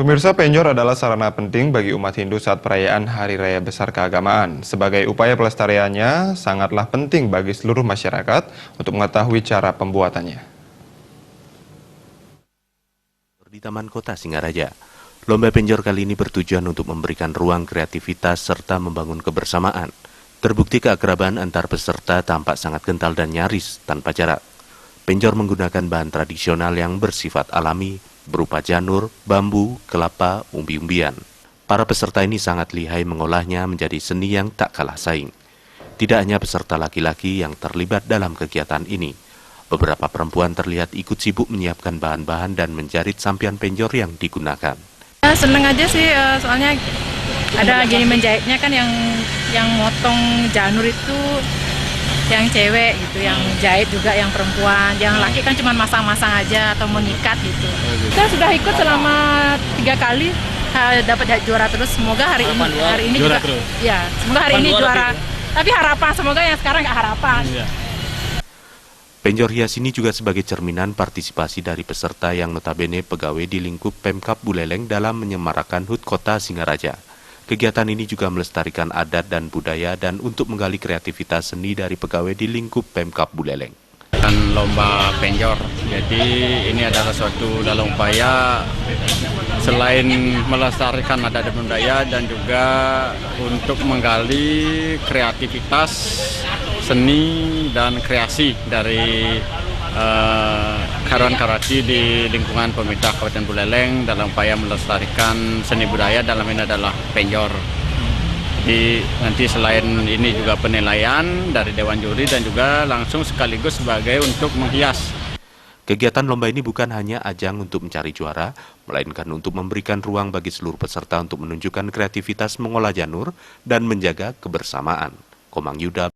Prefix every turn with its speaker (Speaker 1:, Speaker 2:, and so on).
Speaker 1: Pemirsa, penjor adalah sarana penting bagi umat Hindu saat perayaan Hari Raya Besar Keagamaan. Sebagai upaya pelestariannya, sangatlah penting bagi seluruh masyarakat untuk mengetahui cara pembuatannya.
Speaker 2: Di Taman Kota Singaraja, lomba penjor kali ini bertujuan untuk memberikan ruang kreativitas serta membangun kebersamaan. Terbukti keakraban antar peserta tampak sangat kental dan nyaris tanpa jarak. Penjor menggunakan bahan tradisional yang bersifat alami, berupa janur, bambu, kelapa, umbi-umbian. Para peserta ini sangat lihai mengolahnya menjadi seni yang tak kalah saing. Tidak hanya peserta laki-laki yang terlibat dalam kegiatan ini, beberapa perempuan terlihat ikut sibuk menyiapkan bahan-bahan dan menjarit sampian penjor yang digunakan.
Speaker 3: Seneng aja sih, soalnya ada gini menjahitnya kan yang motong janur itu yang cewek gitu, yang jahit juga yang perempuan, yang laki kan cuma masang-masang aja atau mengikat gitu. Kita sudah ikut selama 3 kali, dapat juara terus. Semoga hari ini juga, ya semoga hari ini juara. Tapi harapan semoga yang sekarang nggak harapan.
Speaker 2: Penjor hias ini juga sebagai cerminan partisipasi dari peserta yang notabene pegawai di lingkup Pemkab Buleleng dalam menyemarakan HUT Kota Singaraja. Kegiatan ini juga melestarikan adat dan budaya dan untuk menggali kreativitas seni dari pegawai di lingkup Pemkab Buleleng.
Speaker 4: Dan lomba penjor, jadi ini adalah suatu dalam upaya selain melestarikan adat dan budaya dan juga untuk menggali kreativitas seni dan kreasi dari karyawan-karyawati di lingkungan pemerintah Kabupaten Buleleng dalam upaya melestarikan seni budaya, dalam ini adalah penjor. Jadi nanti selain ini juga penilaian dari Dewan Juri dan juga langsung sekaligus sebagai untuk menghias.
Speaker 2: Kegiatan lomba ini bukan hanya ajang untuk mencari juara, melainkan untuk memberikan ruang bagi seluruh peserta untuk menunjukkan kreativitas mengolah janur dan menjaga kebersamaan. Komang Yuda.